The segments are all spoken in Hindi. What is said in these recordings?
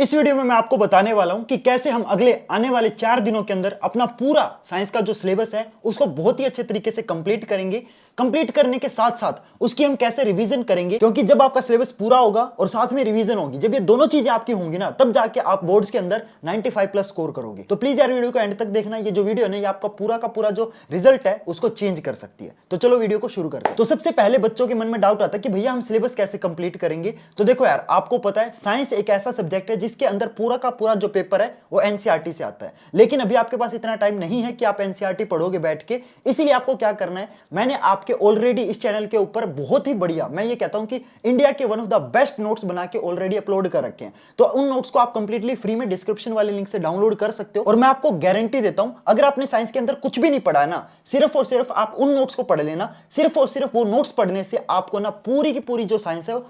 इस वीडियो में मैं आपको बताने वाला हूं कि कैसे हम अगले आने वाले 4 दिनों के अंदर अपना पूरा साइंस का जो सिलेबस है उसको बहुत ही अच्छे तरीके से कंप्लीट करेंगे। कंप्लीट करने के साथ साथ उसकी हम कैसे रिवीजन करेंगे, क्योंकि जब आपका सिलेबस पूरा होगा और साथ में रिवीजन होगी, जब ये दोनों चीजें आपकी होंगी ना, तब जाके आप बोर्ड्स के अंदर 95 प्लस स्कोर करोगे। तो प्लीज यार वीडियो को एंड तक देखना। ये जो वीडियो है ना, ये आपका पूरा का पूरा जो रिजल्ट है उसको चेंज कर सकती है। तो चलो वीडियो को शुरू करते हैं। तो सबसे पहले बच्चों के मन में डाउट आता है कि भैया हम सिलेबस कैसे कंप्लीट करेंगे। तो देखो यार, आपको पता है साइंस एक ऐसा सब्जेक्ट है जिसके अंदर पूरा का पूरा जो पेपर है वो एनसीईआरटी से आता है, लेकिन अभी आपके पास इतना टाइम नहीं है कि आप एनसीईआरटी पढ़ोगे बैठ के। इसीलिए आपको क्या करना है, मैंने आपके ऑलरेडी इस चैनल के ऊपर बहुत ही बढ़िया, मैं ये कहता हूं कि इंडिया के one of the best notes बना के ऑलरेडी अपलोड कर रखे हैं। तो उन नोट्स को आप कंप्लीटली फ्री में डिस्क्रिप्शन वाले लिंक से डाउनलोड कर सकते हो। और मैं आपको गारंटी देता हूं, अगर आपने साइंस के अंदर कुछ भी नहीं पढ़ा है ना, सिर्फ और सिर्फ आप उन नोट्स को पढ़ लेना, सिर्फ और सिर्फ वो नोट्स पढ़ने से आपको ना पूरी की पूरी जो साइंस है वो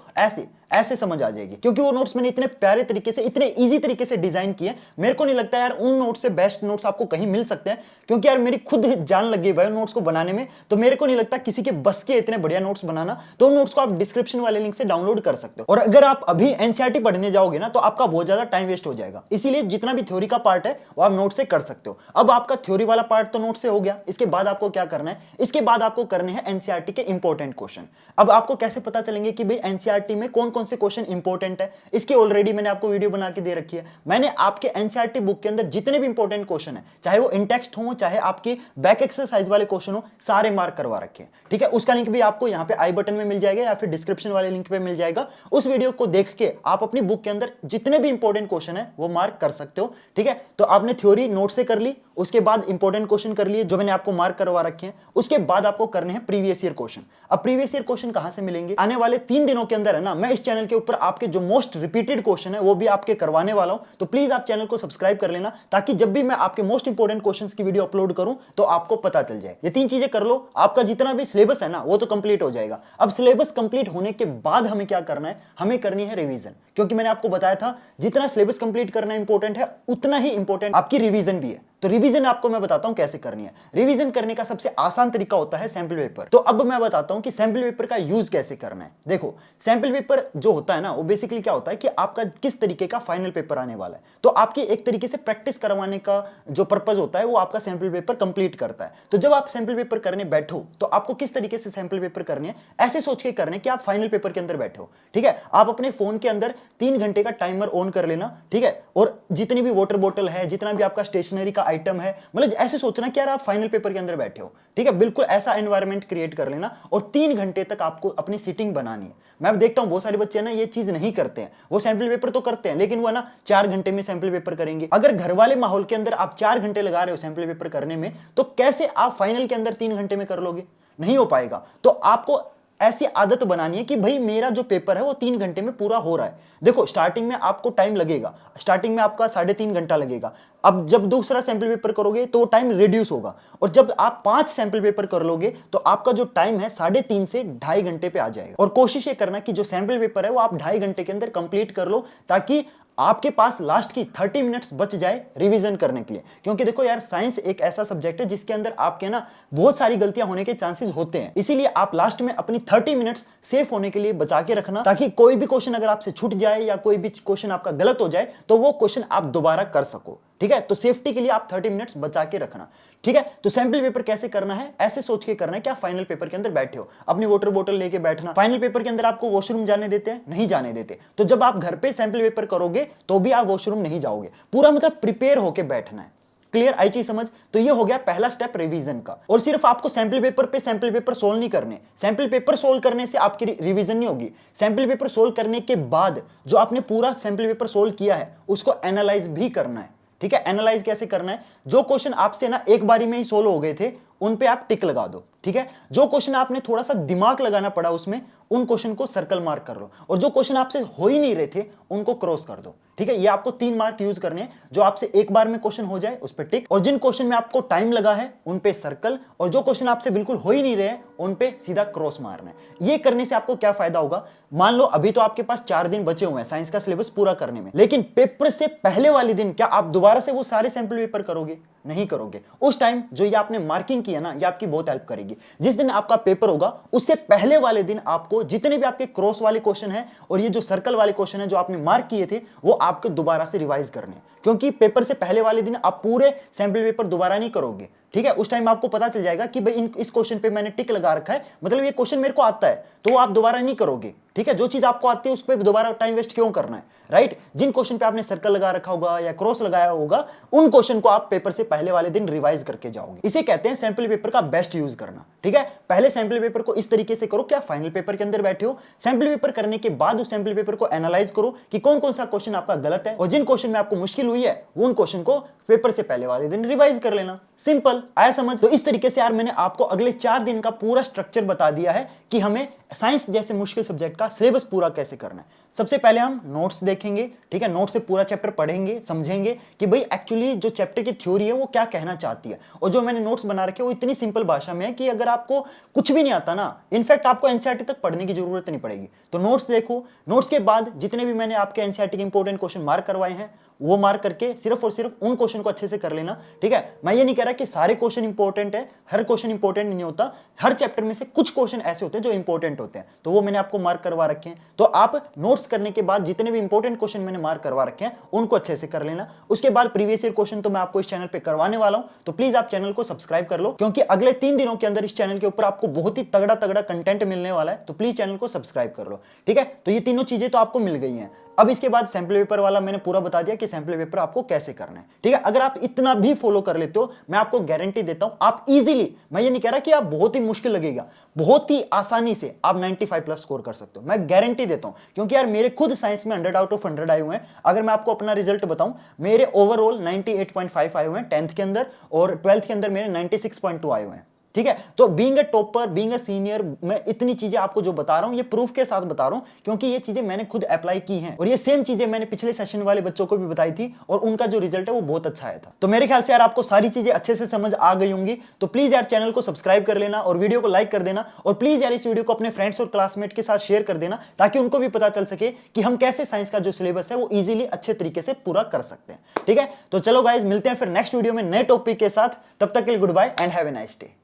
ऐसे समझ आ जाएगी। क्योंकि वो नोट्स मैंने इतने प्यारे तरीके से, इतने इजी तरीके से डिजाइन किए, मेरे को नहीं लगता यार उन नोट्स से बेस्ट नोट्स आपको कहीं मिल सकते हैं। क्योंकि यार मेरी खुद जान लगी भाई नोट्स को बनाने में, तो मेरे को नहीं लगता किसी के बस के इतने बढ़िया नोट्स बनाना। तो उन नोट्स को आप डिस्क्रिप्शन वाले लिंक से डाउनलोड कर सकते हो। और अगर आप अभी एनसीईआरटी पढ़ने जाओगे ना, तो आपका बहुत ज्यादा टाइम वेस्ट हो जाएगा। इसीलिए जितना भी थ्योरी का पार्ट है वो आप नोट से कर सकते हो। अब आपका थ्योरी वाला पार्ट तो नोट से हो गया, इसके बाद आपको क्या करना है, इसके बाद आपको करने हैं एनसीईआरटी के इंपॉर्टेंट क्वेश्चन। अब आपको कैसे पता चलेंगे कि भाई एनसीईआरटी में कौन कौन से क्वेश्चन इंपॉर्टेंट है, इसकी ऑलरेडी मैंने आपको वीडियो बना के दे रखी है। मैंने आपके एनसीईआरटी बुक के अंदर जितने भी इंपॉर्टेंट क्वेश्चन है, चाहे वो इन टेक्स्ट हो, चाहे आपके बैक एक्सरसाइज वाले क्वेश्चन हो, सारे मार्क करवा रखे हैं। ठीक है, उसका लिंक भी आपको यहां पे आई बटन में मिल जाएगा या फिर डिस्क्रिप्शन वाले लिंक पे मिल जाएगा। उस वीडियो को देख के आप अपनी बुक के अंदर जितने भी इंपॉर्टेंट क्वेश्चन है वो मार्क कर सकते हो। ठीक है, तो आपने थ्योरी नोट से कर ली, उसके बाद इंपॉर्टेंट क्वेश्चन कर लिए जो मैंने आपको मार्क करवा रखे हैं। उसके बाद आपको करने हैं प्रीवियस ईयर क्वेश्चन। अब प्रीवियस ईयर क्वेश्चन कहां से मिलेंगे, आने वाले 3 दिनों के अंदर है ना, मैं इस चैनल के ऊपर आपके जो मोस्ट रिपीटेड क्वेश्चन है वो भी आपके करवाने वाला हूं। तो प्लीज आप चैनल को सब्सक्राइब कर लेना, ताकि जब भी मैं आपके मोस्ट इंपॉर्टेंट क्वेश्चंस की वीडियो अपलोड करूं तो आपको पता चल जाए। ये 3 चीजें कर लो, आपका जितना भी सिलेबस है ना वो तो कंप्लीट हो जाएगा। अब सिलेबस कंप्लीट होने के बाद हमें क्या करना है, हमें करनी है रिवीजन। क्योंकि मैंने आपको बताया था जितना सिलेबस कंप्लीट करना इंपॉर्टेंट है, उतना ही इंपॉर्टेंट आपकी रिवीजन भी है। तो रिवीजन आपको मैं बताता हूं कैसे करनी है। रिवीजन करने का सबसे आसान तरीका होता है सैंपल पेपर। तो अब मैं बताता हूं कि सैंपल पेपर का यूज कैसे करना है। देखो, सैंपल पेपर जो होता है ना, वो बेसिकली क्या होता है कि आपका किस तरीके का फाइनल पेपर आने वाला है, तो आपकी एक तरीके से प्रैक्टिस करवाने का जो पर्पज होता है वो आपका सैंपल पेपर कंप्लीट करता है। तो जब आप सैंपल पेपर करने बैठो तो आपको किस तरीके से सैंपल पेपर करने हैं, ऐसे सोच के करने कि आप फाइनल पेपर के अंदर बैठे हो। ठीक है, आप अपने फोन के अंदर 3 घंटे का टाइमर ऑन कर लेना। ठीक है, और जितनी भी वाटर बोतल है, जितना भी आपका स्टेशनरी का आइटम है, मतलब ऐसे सोचना कि यार आप फाइनल पेपर के अंदर बैठे हो। ठीक है, बिल्कुल ऐसा एनवायरनमेंट क्रिएट कर लेना और 3 घंटे तक आपको अपनी सीटिंग बनानी है। मैं देखता हूं बहुत सारे बच्चे ना ये चीज नहीं करते हैं, वो सैंपल पेपर तो करते हैं लेकिन वो ना 4 घंटे में सैंपल पेपर करेंगे। अगर घर वाले माहौल के अंदर आप 4 घंटे लगा रहे हो सैंपल पेपर करने में, तो कैसे आप फाइनल के अंदर 3 घंटे में कर लोगे, नहीं हो पाएगा। तो आपको ऐसी आदत बनानी है कि भाई मेरा जो पेपर है वो 3 घंटे में पूरा हो रहा है। देखो, स्टार्टिंग में आपको टाइम लगेगा, स्टार्टिंग में आपका 3.5 घंटा लगेगा। अब जब दूसरा सैंपल पेपर करोगे तो टाइम रिड्यूस होगा, और जब आप 5 सैंपल पेपर कर लोगे तो आपका जो टाइम है 3.5 से 2.5 घंटे पे आ जाएगा। और कोशिश ये करना कि जो सैंपल पेपर है वो आप 2.5 घंटे के अंदर कंप्लीट कर लो, ताकि आपके पास लास्ट की 30 मिनट्स बच जाए रिवीजन करने के लिए। क्योंकि देखो यार, साइंस एक ऐसा सब्जेक्ट है जिसके अंदर आपके ना बहुत सारी गलतियां होने के चांसेस होते हैं। इसीलिए आप लास्ट में अपनी 30 मिनट्स सेफ होने के लिए बचा के रखना, ताकि कोई भी क्वेश्चन अगर आपसे छूट जाए या कोई भी क्वेश्चन आपका गलत हो जाए तो वो क्वेश्चन आप दोबारा कर सको। ठीक है, तो सेफ्टी के लिए आप 30 मिनट्स बचा के रखना। ठीक है, तो सैंपल पेपर कैसे करना है, ऐसे सोच के करना है कि आप फाइनल पेपर के अंदर बैठे हो, अपनी वाटर बोतल लेके बैठना। फाइनल पेपर के अंदर आपको वॉशरूम जाने देते हैं, नहीं जाने देते। तो जब आप घर पे सैंपल पेपर करोगे तो भी आप वॉशरूम नहीं जाओगे, पूरा मतलब प्रिपेयर होके बैठना है। क्लियर आई चीज समझ? तो ये हो गया पहला स्टेप रिवीजन का। और सिर्फ आपको सैंपल पेपर पे सैंपल पेपर सोल्व नहीं करने, सैंपल पेपर सोल्व करने से आपकी रिवीजन नहीं होगी। सैंपल पेपर सोल्व करने के बाद जो आपने पूरा सैंपल पेपर सोल्व किया है उसको एनालाइज भी करना है। ठीक है, एनालाइज कैसे करना है, जो क्वेश्चन आपसे ना एक बारी में ही सोल्व हो गए थे उन पे आप टिक लगा दो। ठीक है, जो क्वेश्चन आपने थोड़ा सा दिमाग लगाना पड़ा उसमें, उन क्वेश्चन को सर्कल मार्क कर लो, और जो क्वेश्चन आपसे हो ही नहीं रहे थे उनको क्रॉस कर दो। ठीक है, ये आपको 3 मार्क यूज करने हैं। जो आपसे एक बार में क्वेश्चन हो जाए उस पर टिक, और जिन क्वेश्चन में आपको टाइम लगा है उन पे सर्कल, और जो क्वेश्चन आपसे बिल्कुल हो ही नहीं रहे उन पे सीधा क्रॉस मारना है। ये करने से आपको क्या फायदा होगा, मान लो अभी तो आपके पास 4 दिन बचे हुए हैं साइंस का सिलेबस पूरा करने में, लेकिन पेपर से पहले वाले दिन क्या आप दोबारा से वो सारे सैंपल पेपर करोगे, नहीं करोगे। उस टाइम जो ये आपने मार्किंग किया ना, ये आपकी बहुत हेल्प करेगी। जिस दिन आपका पेपर होगा उससे पहले वाले दिन आपको जितने भी आपके क्रॉस वाले क्वेश्चन हैं और ये जो सर्कल वाले क्वेश्चन है जो आपने मार्क किए थे, वो आपको दोबारा से रिवाइज करने हैं, क्योंकि पेपर से पहले वाले दिन आप पूरे सैंपल पेपर दोबारा नहीं करोगे, ठीक है। उस टाइम आपको पता चल जाएगा कि भाई इस क्वेश्चन पे मैंने टिक लगा रखा है, मतलब ये क्वेश्चन मेरे को आता है, तो आप दोबारा नहीं करोगे, ठीक है। जो चीज आपको आती है उस पर दोबारा टाइम वेस्ट क्यों करना है, राइट। जिन क्वेश्चन पे आपने सर्कल लगा रखा होगा या क्रॉस लगाया होगा, उन क्वेश्चन को आप पेपर से पहले वाले दिन रिवाइज करके जाओगे। इसे कहते हैं सैंपल पेपर का बेस्ट यूज करना, ठीक है। पहले सैंपल पेपर को इस तरीके से करो कि आप फाइनल पेपर के अंदर बैठे हो। सैंपल पेपर करने के बाद उस सैंपल पेपर को एनालाइज करो कि कौन कौन सा क्वेश्चन आपका गलत है, और जिन क्वेश्चन में आपको मुश्किल हुई है उन क्वेश्चन को पेपर से पहले वाले दिन रिवाइज कर लेना। सिंपल, आया समझ। तो इस तरीके से यार मैंने आपको अगले 4 दिन का पूरा स्ट्रक्चर बता दिया है कि हमें साइंस जैसे मुश्किल सब्जेक्ट का सिलेबस पूरा कैसे करना है। सबसे पहले हम नोट्स देखेंगे, ठीक है। नोट्स से पूरा चैप्टर पढ़ेंगे, समझेंगे कि भाई एक्चुअली जो चैप्टर की थ्योरी है वो क्या कहना चाहती है, और जो मैंने नोट्स बना रखे वो इतनी सिंपल भाषा में है कि अगर आपको कुछ भी नहीं आता ना, इनफैक्ट आपको एनसीईआरटी तक पढ़ने की जरूरत नहीं पड़ेगी। तो नोट्स देखो, नोट्स के बाद जितने भी मैंने आपके एनसीईआरटी के इंपॉर्टेंट क्वेश्चन मार्क करवाए हैं वो मार्क करके सिर्फ और सिर्फ उन क्वेश्चन को अच्छे से कर लेना, ठीक है। मैं ये नहीं कह रहा कि सारे क्वेश्चन इंपॉर्टेंट है, हर क्वेश्चन इंपॉर्टेंट नहीं होता, हर चैप्टर में से कुछ क्वेश्चन ऐसे होते हैं जो इंपॉर्टेंट होते हैं, तो वो मैंने आपको मार्क करवा रखे हैं। तो आप नोट्स करने के बाद जितने भी इंपॉर्टेंट क्वेश्चन मैंने मार्क करवा रखे हैं उनको अच्छे से कर लेना। उसके बाद प्रीवियस ईयर क्वेश्चन तो मैं आपको इस चैनल पे करवाने वाला हूं, तो प्लीज आप चैनल को सब्सक्राइब कर लो, क्योंकि अगले 3 दिनों के अंदर इस चैनल के ऊपर आपको बहुत ही तगड़ा तगड़ा कंटेंट मिलने वाला है। तो प्लीज चैनल को सब्सक्राइब कर लो, ठीक है। तो ये तीनों चीजें तो आपको मिल गई हैं। अब इसके बाद सैंपल पेपर वाला मैंने पूरा बता दिया कि सैंपल पेपर आपको कैसे करना है, ठीक है। अगर आप इतना भी फॉलो कर लेते हो, मैं आपको गारंटी देता हूं आप इजीली, मैं ये नहीं कह रहा कि आप बहुत ही मुश्किल लगेगा, बहुत ही आसानी से आप 95 प्लस स्कोर कर सकते हो, मैं गारंटी देता हूं। क्योंकि यार मेरे खुद साइंस में 100 आउट ऑफ 100 आए हुए हैं। अगर मैं आपको अपना रिजल्ट बताऊं, मेरे ओवरऑल 98.5 आए हुए हैं 10th के अंदर, और 12th के अंदर मेरे 96.2 आए हुए हैं, ठीक है। तो being a topper, being a senior, मैं इतनी चीजें आपको जो बता रहा हूं ये प्रूफ के साथ बता रहा हूं, क्योंकि ये चीजें मैंने खुद अप्लाई की हैं, और ये सेम चीजें मैंने पिछले सेशन वाले बच्चों को भी बताई थी, और उनका जो रिजल्ट है वो बहुत अच्छा आया था। तो मेरे ख्याल से यार आपको सारी चीजें अच्छे से समझ आ गई होंगी। तो प्लीज यार चैनल को सब्सक्राइब कर लेना और वीडियो को लाइक कर देना, और प्लीज यार इस वीडियो को अपने फ्रेंड्स और क्लासमेट के साथ शेयर कर देना, ताकि उनको भी पता चल सके कि हम कैसे साइंस का जो सिलेबस है वो इजीली अच्छे तरीके से पूरा कर सकते हैं, ठीक है। तो चलो गाइज, मिलते हैं फिर नेक्स्ट वीडियो में नए टॉपिक के साथ। तब तक के लिए goodbye and have a nice day.